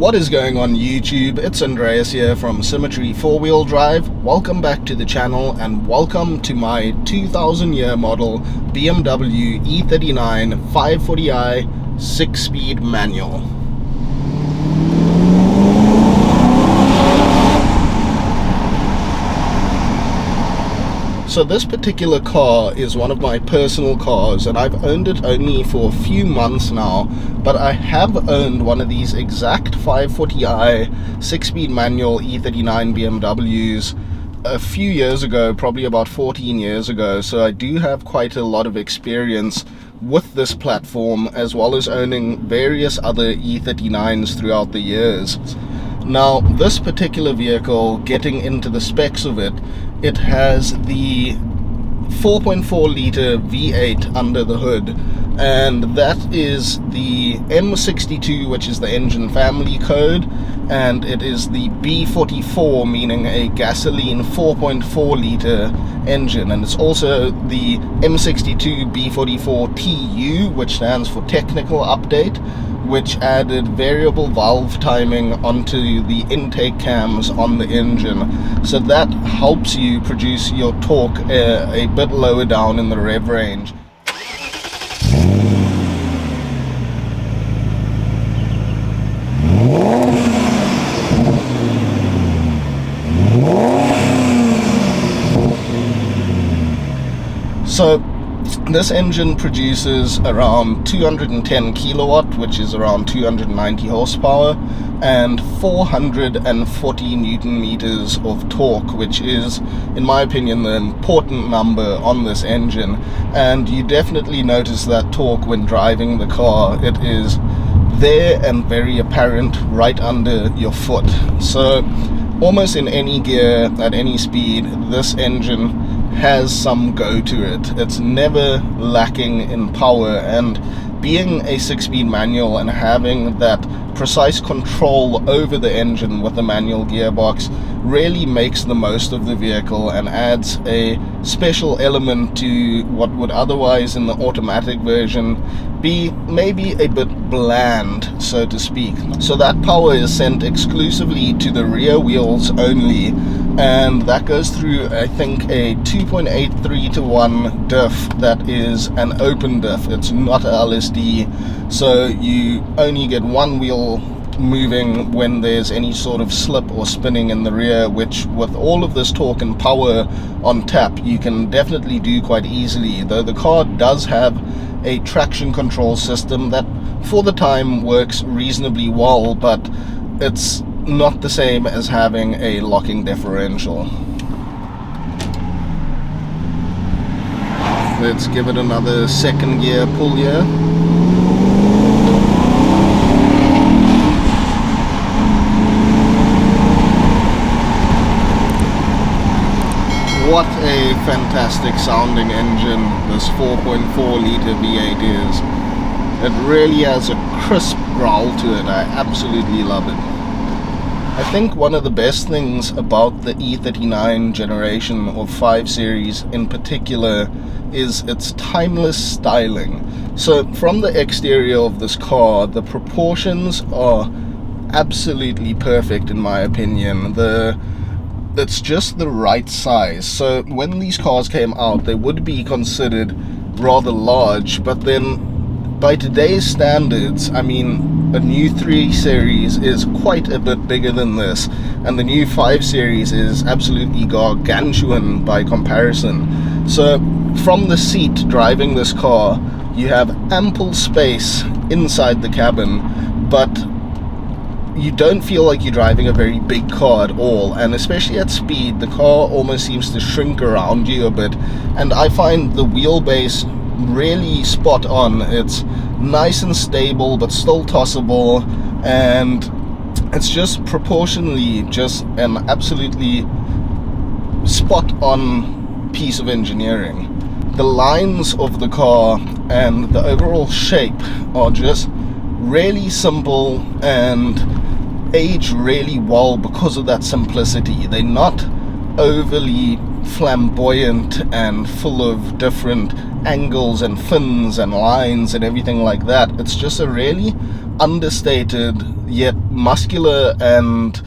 What is going on YouTube? It's Andreas here from Symmetry 4-wheel drive. Welcome back to the channel and welcome to my 2000 year model BMW E39 540i 6-speed manual. So this particular car is one of my personal cars, and I've owned it only for a few months now, but I have owned one of these exact 540i 6-speed manual E39 BMWs a few years ago, probably about 14 years ago, so I do have quite a lot of experience with this platform, as well as owning various other E39s throughout the years. Now, this particular vehicle, getting into the specs of it, it has the 4.4 litre V8 under the hood, and that is the M62, which is the engine family code, and it is the B44, meaning a gasoline 4.4 litre engine, and it's also the M62B44 TU, which stands for technical update, which added variable valve timing onto the intake cams on the engine, so that helps you produce your torque a bit lower down in the rev range. So this engine produces around 210 kilowatt, which is around 290 horsepower, and 440 newton meters of torque, which is, in my opinion, the important number on this engine. And you definitely notice that torque when driving the car. It is there and very apparent right under your foot. So almost in any gear, at any speed, this engine has some go to it. It's never lacking in power, and being a 6-speed manual and having that precise control over the engine with the manual gearbox really makes the most of the vehicle and adds a special element to what would otherwise in the automatic version be maybe a bit bland, so to speak. So that power is sent exclusively to the rear wheels only, and that goes through, I think, a 2.83 to 1 diff that is an open diff. It's not a LSD, so you only get one wheel moving when there's any sort of slip or spinning in the rear, which with all of this torque and power on tap you can definitely do quite easily, though the car does have a traction control system that for the time works reasonably well, but it's not the same as having a locking differential. Let's give it another second gear pull here. What a fantastic sounding engine this 4.4 litre V8 is. It really has a crisp growl to it. I absolutely love it. I think one of the best things about the E39 generation of 5 Series in particular is its timeless styling. So from the exterior of this car, the proportions are absolutely perfect in my opinion. It's just the right size. So when these cars came out, they would be considered rather large, but then by today's standards, I mean, a new 3 Series is quite a bit bigger than this, and the new 5 Series is absolutely gargantuan by comparison. So from the seat driving this car, you have ample space inside the cabin, but you don't feel like you're driving a very big car at all, and especially at speed the car almost seems to shrink around you a bit, and I find the wheelbase really spot on. It's nice and stable but still tossable, and it's just proportionally just an absolutely spot on piece of engineering. The lines of the car and the overall shape are just really simple and age really well because of that simplicity. They're not overly flamboyant and full of different angles and fins and lines and everything like that. It's just a really understated yet muscular and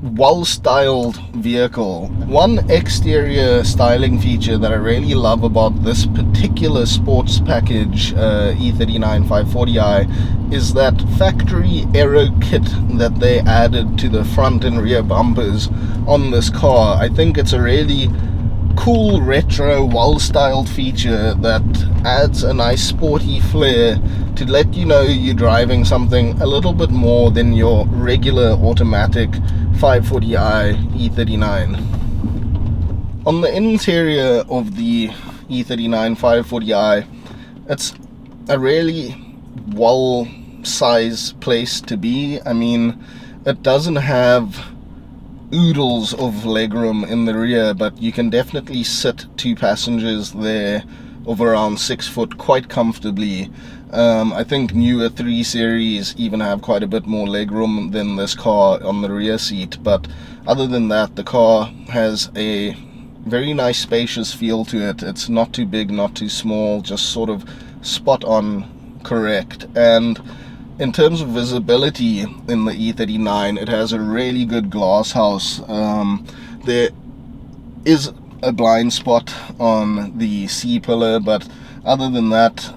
well-styled vehicle. One exterior styling feature that I really love about this particular sports package E39 540i is that factory Aero Kit that they added to the front and rear bumpers on this car. I think it's a really cool, retro, well-styled feature that adds a nice sporty flair to let you know you're driving something a little bit more than your regular automatic 540i E39. On the interior of the E39 540i, it's a really well-sized place to be. I mean, it doesn't have oodles of legroom in the rear, but you can definitely sit two passengers there of around 6 foot quite comfortably. I think newer 3 Series even have quite a bit more legroom than this car on the rear seat, but other than that, the car has a very nice spacious feel to it. It's not too big, not too small, just sort of spot on correct. And in terms of visibility in the E39, it has a really good glass house. There is a blind spot on the C-pillar, but other than that,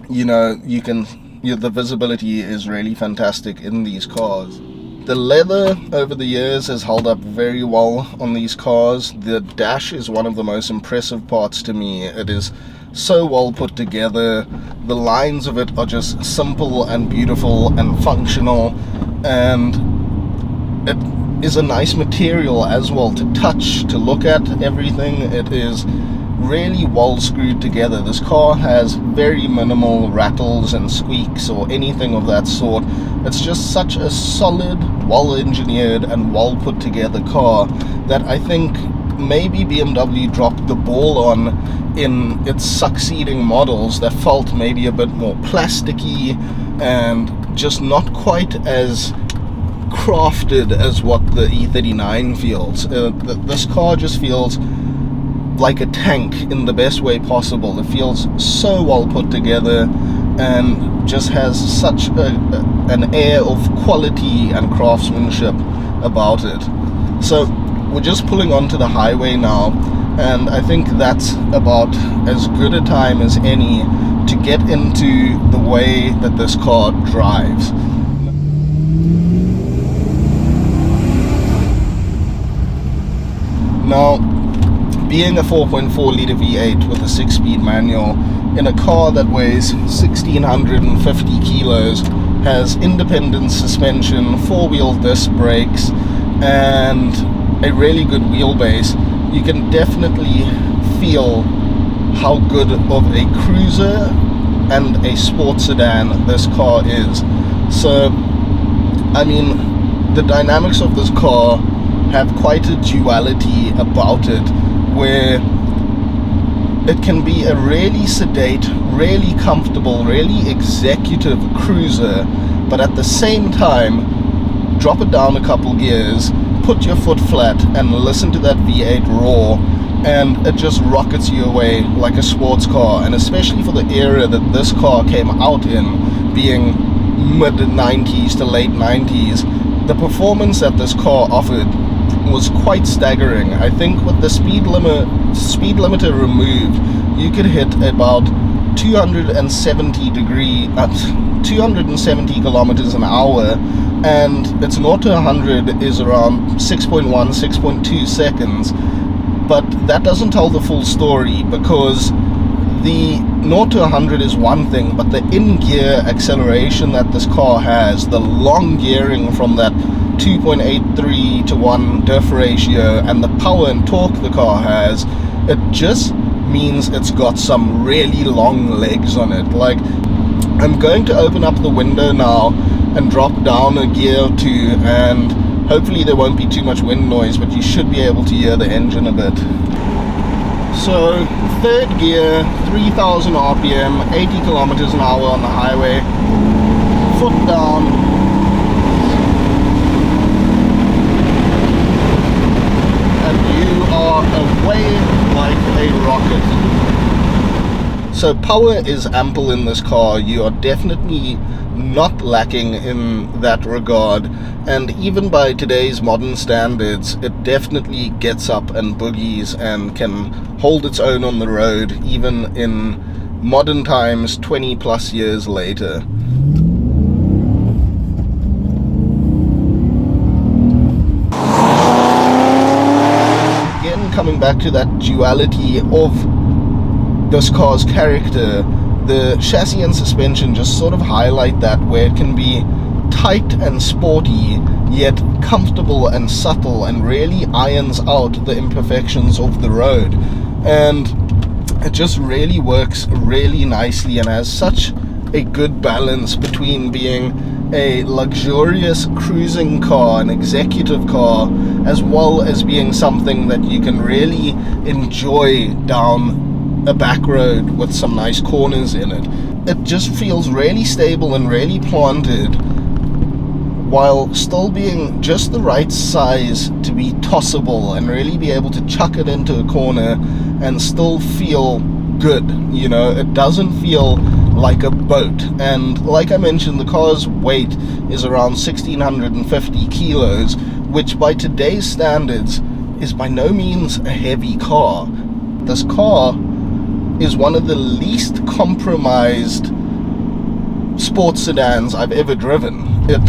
you know, the visibility is really fantastic in these cars. The leather over the years has held up very well on these cars. The dash is one of the most impressive parts to me. It is so well put together. The lines of it are just simple and beautiful and functional, and it is a nice material as well to touch, to look at everything. It is really well screwed together. This car has very minimal rattles and squeaks or anything of that sort. It's just such a solid, well engineered and well put together car that I think maybe BMW dropped the ball on in its succeeding models that felt maybe a bit more plasticky and just not quite as crafted as what the E39 feels. This car just feels like a tank in the best way possible. It feels so well put together and just has such an air of quality and craftsmanship about it. So we're just pulling onto the highway now, and I think that's about as good a time as any to get into the way that this car drives. Now, being a 4.4 litre V8 with a 6-speed manual in a car that weighs 1,650 kilos, has independent suspension, 4-wheel disc brakes, and a really good wheelbase, you can definitely feel how good of a cruiser and a sports sedan this car is. So, I mean, the dynamics of this car have quite a duality about it, where it can be a really sedate, really comfortable, really executive cruiser, but at the same time, drop it down a couple gears, put your foot flat and listen to that V8 roar, and it just rockets you away like a sports car. And especially for the era that this car came out in, being mid-90s to late 90s, the performance that this car offered was quite staggering. I think with the speed limiter removed, you could hit about 270 kilometers an hour, and its 0 to 100 is around 6.1, 6.2 seconds. But that doesn't tell the full story, because the 0 to 100 is one thing, but the in-gear acceleration that this car has, the long gearing from that 2.83 to 1 diff ratio, and the power and torque the car has, it just means it's got some really long legs on it. Like, I'm going to open up the window now and drop down a gear or two, and hopefully there won't be too much wind noise, but you should be able to hear the engine a bit. So, third gear, 3,000 RPM, 80 kilometers an hour on the highway, foot down. So power is ample in this car. You are definitely not lacking in that regard, and even by today's modern standards, it definitely gets up and boogies and can hold its own on the road, even in modern times, 20 plus years later. Again, coming back to that duality of this car's character, the chassis and suspension just sort of highlight that, where it can be tight and sporty, yet comfortable and subtle, and really irons out the imperfections of the road. And it just really works really nicely and has such a good balance between being a luxurious cruising car, an executive car, as well as being something that you can really enjoy down a back road with some nice corners in it. It just feels really stable and really planted, while still being just the right size to be tossable and really be able to chuck it into a corner and still feel good. You know, it doesn't feel like a boat. And like I mentioned, the car's weight is around 1,650 kilos, which by today's standards is by no means a heavy car. This car is one of the least compromised sports sedans I've ever driven. It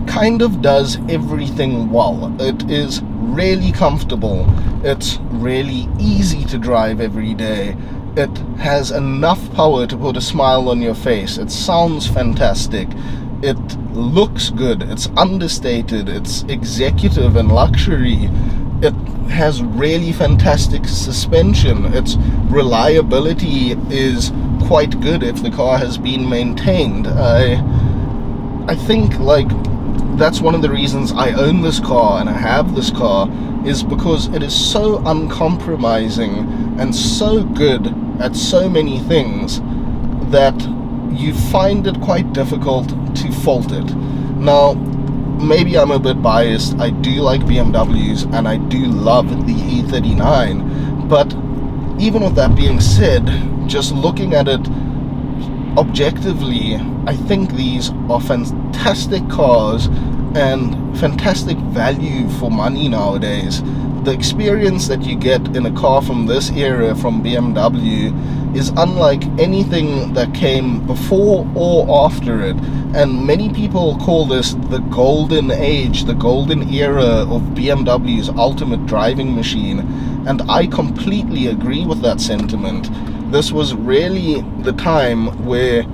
kind of does everything well. It is really comfortable. It's really easy to drive every day. It has enough power to put a smile on your face. It sounds fantastic. It looks good. It's understated. It's executive and luxury. It has really fantastic suspension. Its reliability is quite good if the car has been maintained. I think, like, that's one of the reasons I own this car and I have this car, is because it is so uncompromising and so good at so many things that you find it quite difficult to fault it. Now, maybe I'm a bit biased. I do like BMWs and I do love the E39, but even with that being said, just looking at it objectively, I think these are fantastic cars and fantastic value for money nowadays. The experience that you get in a car from this era from BMW is unlike anything that came before or after it, and many people call this the golden age, the golden era of BMW's ultimate driving machine, and I completely agree with that sentiment. This was really the time where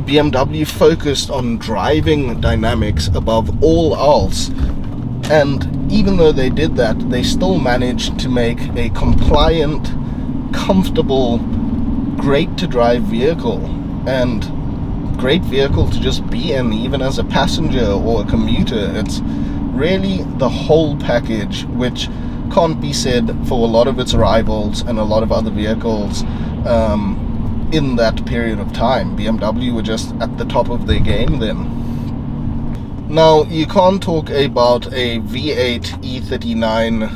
BMW focused on driving dynamics above all else, and even though they did that, they still managed to make a compliant, comfortable, great to drive vehicle, and great vehicle to just be in, even as a passenger or a commuter. It's really the whole package, which can't be said for a lot of its rivals and a lot of other vehicles in that period of time. BMW were just at the top of their game then. Now, you can't talk about a V8 E39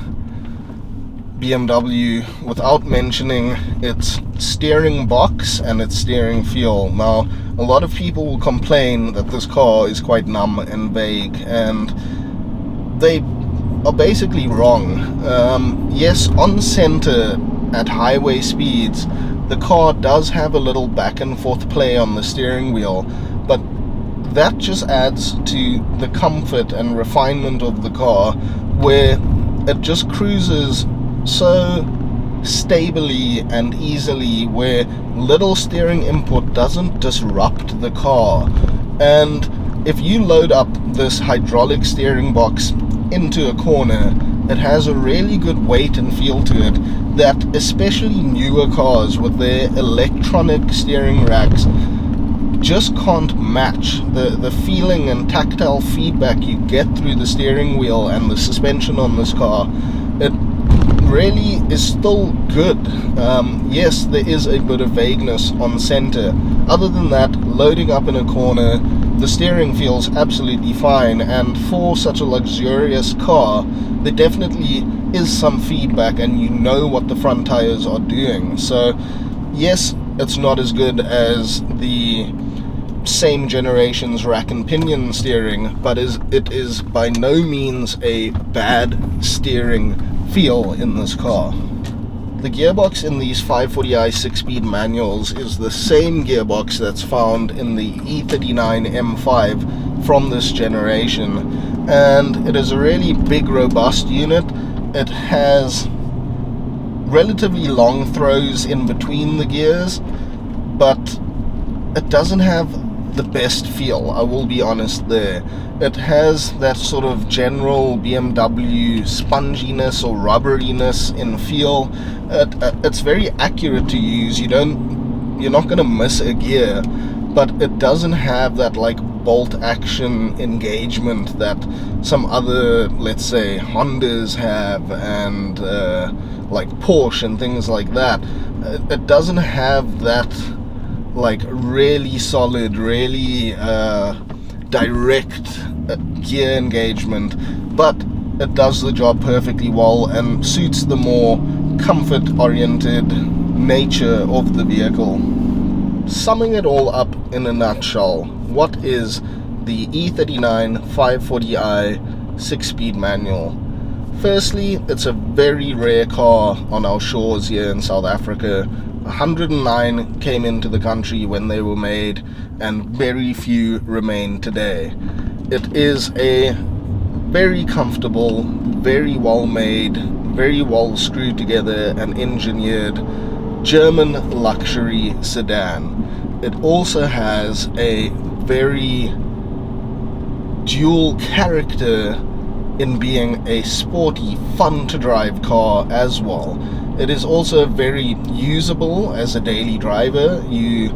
BMW without mentioning its steering box and its steering feel. Now, a lot of people will complain that this car is quite numb and vague, and they are basically wrong. Yes, on center at highway speeds, the car does have a little back and forth play on the steering wheel, but that just adds to the comfort and refinement of the car, where it just cruises so stably and easily, where little steering input doesn't disrupt the car. And if you load up this hydraulic steering box into a corner, it has a really good weight and feel to it that especially newer cars with their electronic steering racks just can't match. The feeling and tactile feedback you get through the steering wheel and the suspension on this car, it really is still good. Yes, there is a bit of vagueness on center. Other than that, loading up in a corner, the steering feels absolutely fine, and for such a luxurious car, there definitely is some feedback and you know what the front tires are doing. So yes, it's not as good as the same generation's rack and pinion steering, but it is by no means a bad steering feel in this car. The gearbox in these 540i 6-speed manuals is the same gearbox that's found in the E39 M5 from this generation, and it is a really big, robust unit. It has relatively long throws in between the gears, but it doesn't have the best feel, I will be honest there. It has that sort of general BMW sponginess or rubberiness in feel. It's very accurate to use. You're not going to miss a gear, but it doesn't have that like bolt action engagement that some other, let's say, Hondas have, and like Porsche and things like that. It doesn't have that like really solid, really direct gear engagement, but it does the job perfectly well and suits the more comfort-oriented nature of the vehicle. Summing it all up in a nutshell, what is the E39 540i 6-speed manual? Firstly, it's a very rare car on our shores here in South Africa. 109 came into the country when they were made, and very few remain today. It is a very comfortable, very well made, very well screwed together and engineered German luxury sedan. It also has a very dual character in being a sporty, fun to drive car as well. It is also very usable as a daily driver. You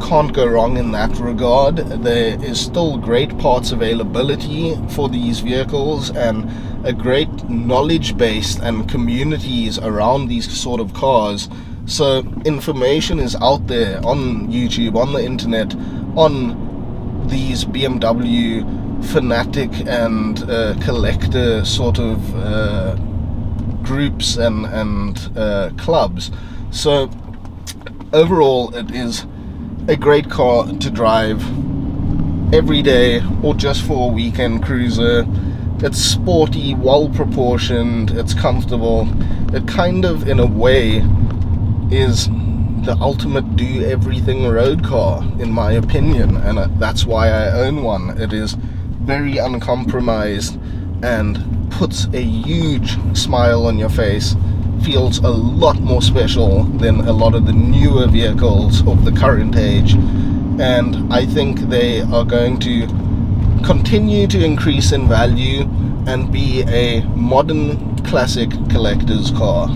can't go wrong in that regard. There is still great parts availability for these vehicles, and a great knowledge base and communities around these sort of cars. So information is out there on YouTube, on the internet, on these BMW fanatic and collector sort of groups and clubs. So overall, it is a great car to drive every day or just for a weekend cruiser. It's sporty, well proportioned, it's comfortable. It kind of, in a way, is the ultimate do everything road car, in my opinion, and that's why I own one. It is very uncompromised and puts a huge smile on your face, feels a lot more special than a lot of the newer vehicles of the current age, and I think they are going to continue to increase in value and be a modern classic collector's car.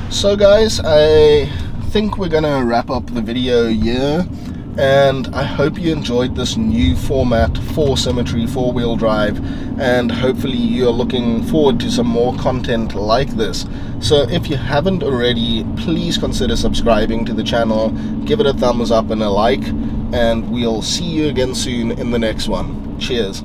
So guys, I think we're gonna wrap up the video here, and I hope you enjoyed this new format for Symmetry 4-wheel drive, and hopefully you're looking forward to some more content like this. So if you haven't already, please consider subscribing to the channel, give it a thumbs up and a like, and we'll see you again soon in the next one. Cheers.